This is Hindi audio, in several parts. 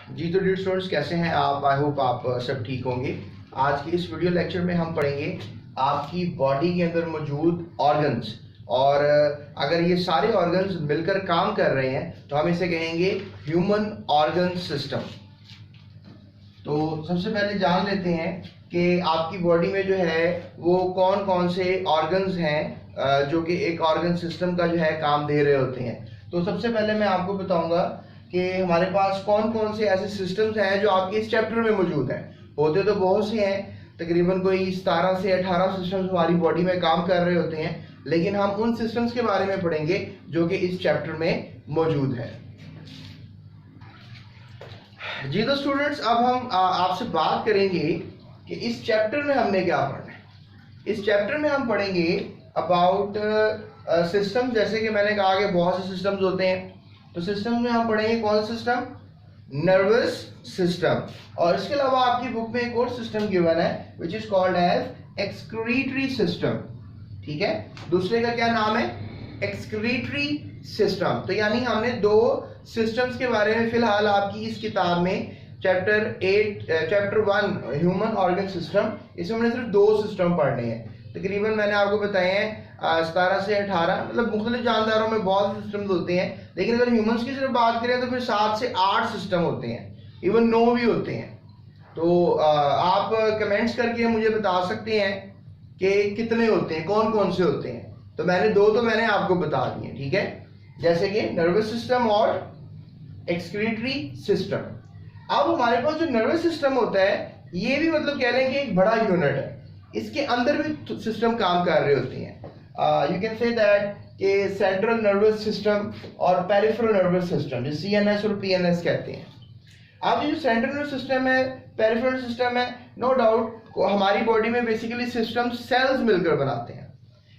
जी तो डियर स्टूडेंट्स, कैसे हैं आप? आई होप आप सब ठीक होंगे। आज के इस वीडियो लेक्चर में हम पढ़ेंगे आपकी बॉडी के अंदर मौजूद ऑर्गन्स, और अगर ये सारे ऑर्गन्स मिलकर काम कर रहे हैं तो हम इसे कहेंगे ह्यूमन ऑर्गन सिस्टम। तो सबसे पहले जान लेते हैं कि आपकी बॉडी में जो है वो कौन कौन से ऑर्गन्स हैं जो कि एक ऑर्गन सिस्टम का जो है काम दे रहे होते हैं। तो सबसे पहले मैं आपको बताऊंगा कि हमारे पास कौन कौन से ऐसे सिस्टम्स हैं जो आपके इस चैप्टर में मौजूद हैं। होते तो बहुत से हैं, तकरीबन कोई 17 से 18 सिस्टम्स हमारी बॉडी में काम कर रहे होते हैं, लेकिन हम उन सिस्टम्स के बारे में पढ़ेंगे जो कि इस चैप्टर में मौजूद है। जी तो स्टूडेंट्स, अब हम आपसे बात करेंगे कि इस चैप्टर में हमने क्या पढ़ना है। इस चैप्टर में हम पढ़ेंगे अबाउट सिस्टम। जैसे कि मैंने कहा कि बहुत से सिस्टम्स होते हैं, तो सिस्टम में हम पढ़ेंगे कौन सा सिस्टम? Nervous system. और इसके अलावा आपकी बुक में एक और सिस्टम गिवन है which is called as excretory system. ठीक है, दूसरे का क्या नाम है? Excretory system. तो यानी हमने दो सिस्टम्स के बारे में फिलहाल आपकी इस किताब में चैप्टर 1 ह्यूमन ऑर्गन सिस्टम, इसमें हमने सिर्फ दो सिस्टम पढ़ने हैं। तकरीबन मैंने आपको बताए हैं 17 से 18, मतलब मुख्तलिफ जानदारों में बहुत सिस्टम्स होते हैं, लेकिन अगर ह्यूमंस की सिर्फ बात करें तो फिर 7 से 8 सिस्टम होते हैं, इवन 9 भी होते हैं। तो आप कमेंट्स करके मुझे बता सकते हैं कि कितने होते हैं, कौन कौन से होते हैं। तो मैंने आपको बता दिए, ठीक है, जैसे कि नर्वस सिस्टम और एक्सक्रीटरी सिस्टम। अब हमारे पास जो नर्वस सिस्टम होता है, ये भी मतलब कह लें कि एक बड़ा यूनिट है, इसके अंदर भी सिस्टम काम कर रहे होते हैं। यू कैन से दैट कि सेंट्रल नर्वस सिस्टम और पेरिफेरल नर्वस सिस्टम, जो CNS और PNS कहते हैं। अब ये जो सेंट्रल नर्वस सिस्टम है, पेरिफेरल सिस्टम है, नो डाउट हमारी बॉडी में बेसिकली सिस्टम सेल्स मिलकर बनाते हैं।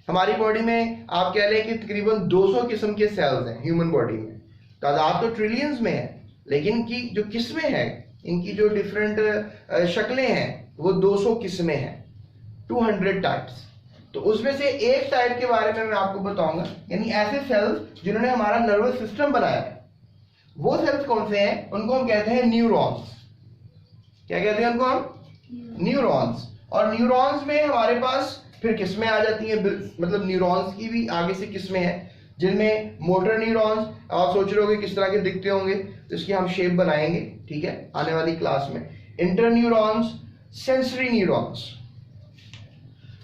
हमारी बॉडी में आप कह लें कि तकरीबन 200 किस्म के सेल्स हैं ह्यूमन बॉडी में। तादाद तो ट्रिलियंस में है, लेकिन इनकी जो किस्में हैं, इनकी जो डिफरेंट शक्लें हैं, वो 200 किस्में हैं, 200 टाइप्स। तो उसमें से एक टाइप के बारे में मैं आपको बताऊंगा, यानी ऐसे सेल्स जिन्होंने हमारा नर्वस सिस्टम बनाया है। वो सेल्स कौन से हैं? उनको हम कहते हैं न्यूरॉन्स। क्या कहते हैं उनको हम? न्यूरॉन्स। और न्यूरॉन्स में हमारे पास फिर किस्में आ जाती हैं, मतलब न्यूरॉन्स की भी आगे से किस्में हैं, जिनमें मोटर न्यूरॉन्स, आप सोच रहे होंगे किस तरह के दिखते होंगे, तो इसकी हम शेप बनाएंगे, ठीक है, आने वाली क्लास में। Inter neurons, sensory neurons.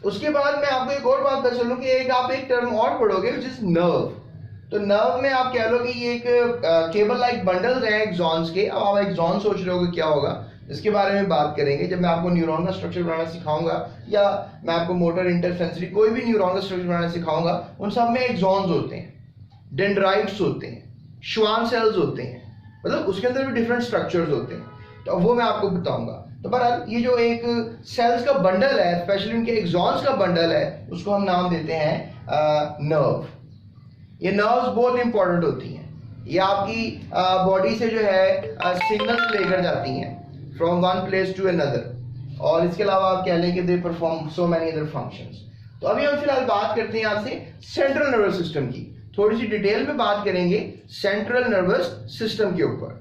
उसके बाद मैं आपको एक और बात बता चलूं कि आप एक टर्म और पढ़ोगे विच इज नर्व। तो नर्व में आप कह लो कि ये एक केबल लाइक बंडल्स हैं एक्सॉन्स के। अब आप एक्सॉन सोच रहे होगे क्या होगा, इसके बारे में बात करेंगे जब मैं आपको न्यूरॉन का स्ट्रक्चर बनाना सिखाऊंगा, या मैं आपको मोटर, इंटर, सेंसरी, कोई भी न्यूरॉन का स्ट्रक्चर बनाना सिखाऊंगा। उन सब में एक्सॉन्स होते हैं, डेंड्राइट्स होते हैं, श्वान सेल्स होते हैं, मतलब उसके अंदर भी डिफरेंट स्ट्रक्चर्स होते हैं। तो वो मैं आपको बताऊंगा। तो बहरहाल ये जो एक सेल्स का बंडल है, स्पेशली उनके एक्सॉन्स का बंडल है, उसको हम नाम देते हैं नर्व। ये नर्व्स बहुत इंपॉर्टेंट होती हैं। ये आपकी बॉडी से जो है सिग्नल्स लेकर जाती हैं from one place to another, और इसके अलावा आप कह लें कि they perform so many other functions. तो अभी हम फिलहाल बात करते हैं आपसे सेंट्रल नर्वस सिस्टम की। थोड़ी सी डिटेल में बात करेंगे सेंट्रल नर्वस सिस्टम के ऊपर।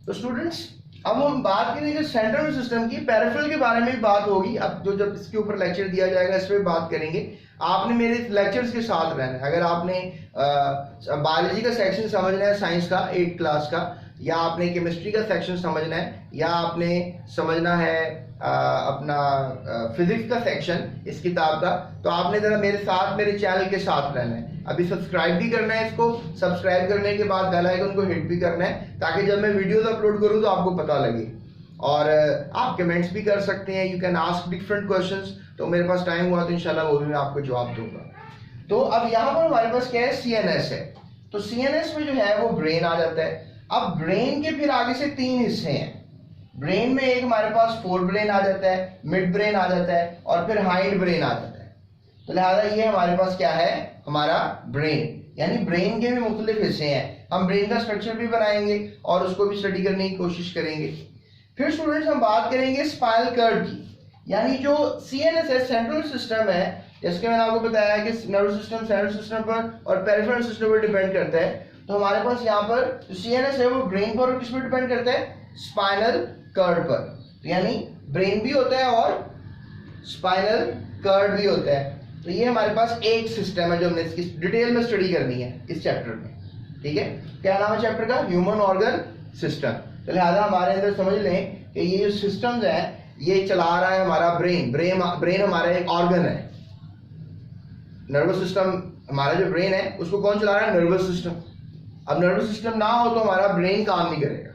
तो स्टूडेंट्स, अब हम बात करेंगे सेंट्रल नर्वस सिस्टम की। पेरिफेरल के बारे में भी बात होगी, अब जब इसके ऊपर लेक्चर दिया जाएगा इस पर बात करेंगे। आपने मेरे लेक्चर्स के साथ रहना है। अगर आपने बायोलॉजी का सेक्शन समझना है, साइंस का 8th क्लास का, या आपने केमिस्ट्री का सेक्शन समझना है, या आपने समझना है अपना फिजिक्स का सेक्शन इस किताब का, तो आपने जरा मेरे साथ, मेरे चैनल के साथ रहना है। अभी सब्सक्राइब भी करना है इसको। सब्सक्राइब करने के बाद बेल आइकन को हिट भी करना है, ताकि जब मैं वीडियोस अपलोड करूं तो आपको पता लगे। और आप कमेंट्स भी कर सकते हैं, you can ask different questions. तो मेरे पास टाइम हुआ तो इंशाल्लाह वो भी मैं आपको जवाब दूंगा। तो अब यहाँ पर हमारे पास क्या है? CNS है। तो CNS में जो है वो ब्रेन आ जाता है। अब ब्रेन के फिर आगे से 3 हिस्से हैं। ब्रेन में एक हमारे पास फोर ब्रेन आ जाता है, मिड ब्रेन आ जाता है, और फिर हाइंड ब्रेन आ जाता है। तो लिहाजा ये हमारे पास क्या है? हमारा ब्रेन। यानी ब्रेन के भी मुख्तलिफ हिस्से हैं। हम ब्रेन का स्ट्रक्चर भी बनाएंगे और उसको भी स्टडी करने की कोशिश करेंगे। फिर स्टूडेंट्स हम बात करेंगे स्पाइनल कर्व की, यानी जो CNS है, सेंट्रल सिस्टम है, जैसे मैंने आपको बताया कि नर्वस सिस्टम सेंट्रल सिस्टम पर और पेरिफेरल सिस्टम पर डिपेंड करता है। तो हमारे पास यहाँ पर जो CNS है वो ब्रेन पर और किस पर डिपेंड करता है, स्पाइनल कर्ड पर। तो यानी ब्रेन भी होता है और स्पाइनल कर्ड भी होता है। तो ये हमारे पास एक सिस्टम है जो हमने इसकी डिटेल में स्टडी करनी है इस चैप्टर में, ठीक है। क्या नाम है चैप्टर का, ह्यूमन ऑर्गन सिस्टम। तो लिहाजा हमारे अंदर समझ लें कि ये जो सिस्टम्स है ये चला रहा है हमारा ब्रेन हमारा एक ऑर्गन है। नर्वस सिस्टम हमारा जो ब्रेन है उसको कौन चला रहा है, नर्वस सिस्टम। अब नर्वस सिस्टम ना हो तो हमारा ब्रेन काम नहीं करेगा,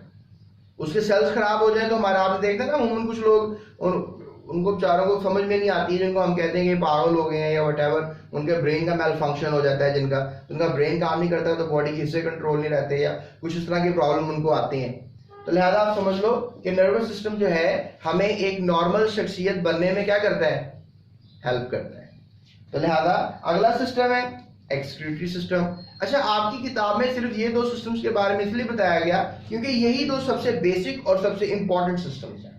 उसके सेल्स खराब हो जाए तो हमारा, आपने देखा ना उन कुछ लोग उनको बेचारों को समझ में नहीं आती है, जिनको हम कहते हैं कि पागल हो गए हैं या वटेवर, उनके ब्रेन का मेल फंक्शन हो जाता है, उनका ब्रेन काम नहीं करता तो बॉडी के हिस्से कंट्रोल नहीं रहते या कुछ इस तरह की प्रॉब्लम उनको आती हैं। तो लिहाजा आप समझ लो कि नर्वस सिस्टम जो है हमें एक नॉर्मल शख्सियत बनने में क्या करता है, हेल्प करता है। तो लिहाजा अगला सिस्टम है एक्सक्रीटरी सिस्टम। अच्छा, आपकी किताब में सिर्फ ये दो सिस्टम्स के बारे में इसलिए बताया गया क्योंकि यही दो सबसे बेसिक और सबसे इंपॉर्टेंट सिस्टम्स हैं।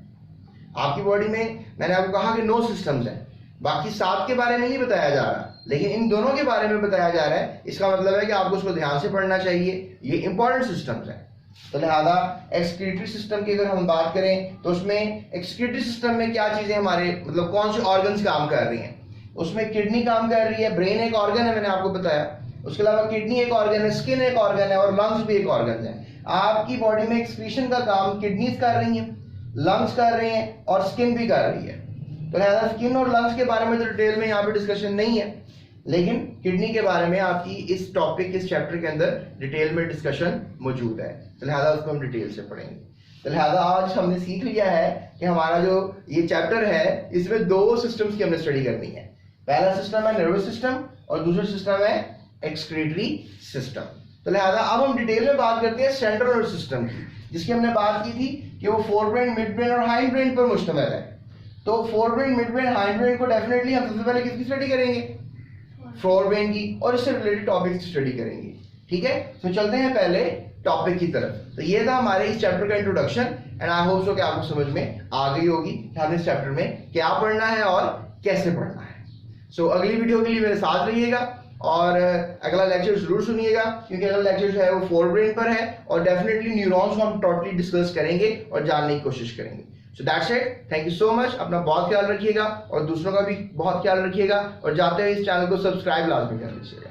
आपकी बॉडी में मैंने आपको कहा कि 9 सिस्टम्स हैं, बाकी 7 के बारे में नहीं बताया जा रहा, लेकिन इन दोनों के बारे में बताया जा रहा है। इसका मतलब है कि आपको उसको ध्यान से पढ़ना चाहिए, ये इंपॉर्टेंट सिस्टम्स हैं। तो लिहाजा एक्सक्रीटरी सिस्टम की अगर हम बात करें तो उसमें एक्सक्रीटरी सिस्टम में क्या चीजें हमारे मतलब कौन से ऑर्गन्स काम कर रही हैं, उसमें किडनी काम कर रही है, ब्रेन एक ऑर्गन है मैंने आपको बताया, उसके अलावा किडनी एक ऑर्गन है, स्किन एक ऑर्गन है और लंग्स भी एक ऑर्गन है। आपकी बॉडी में एक्सक्रीशन का काम किडनीज कर रही है, लंग्स कर रहे हैं और स्किन भी कर रही है। तो लिहाजा स्किन और लंग्स के बारे में तो डिटेल में यहाँ पे डिस्कशन नहीं है, लेकिन किडनी के बारे में आपकी इस टॉपिक इस चैप्टर के अंदर डिटेल में डिस्कशन मौजूद है। तो लिहाजा उसको हम डिटेल से पढ़ेंगे। तो लिहाजा आज हमने सीख लिया है कि हमारा जो ये चैप्टर है इसमें 2 सिस्टम्स की हमने स्टडी करनी है। पहला सिस्टम है नर्वस सिस्टम और दूसरा सिस्टम है एक्सक्रीटरी सिस्टम। तो लिहाजा अब हम डिटेल में बात करते हैं सेंट्रल नर्वस सिस्टम की, जिसकी हमने बात की थी कि वो फोरब्रेन, मिड ब्रेन और हाइंड ब्रेन पर मुश्तमिल है। तो forebrain, mid brain, hind brain को डेफिनेटली हम सबसे पहले किसकी स्टडी करेंगे, फोरब्रेन की, और इससे रिलेटेड टॉपिक की स्टडी करेंगे, ठीक है। तो चलते हैं पहले टॉपिक की तरफ। तो ये था हमारे इस चैप्टर का introduction and I hope so कि आपको समझ में आ गई होगी कि हमें इस चैप्टर में क्या पढ़ना है और कैसे पढ़ना है। सो अगली वीडियो के लिए मेरे साथ रहिएगा और अगला लेक्चर जरूर सुनिएगा, क्योंकि अगला लेक्चर जो है वो फोरब्रेन पर है और डेफिनेटली न्यूरॉन्स को हम टोटली डिस्कस करेंगे और जानने की कोशिश करेंगे। So that's it, thank you so much. अपना बहुत ख्याल रखिएगा और दूसरों का भी बहुत ख्याल रखिएगा और जाते हुए इस चैनल को सब्सक्राइब लाजमी कर लीजिएगा।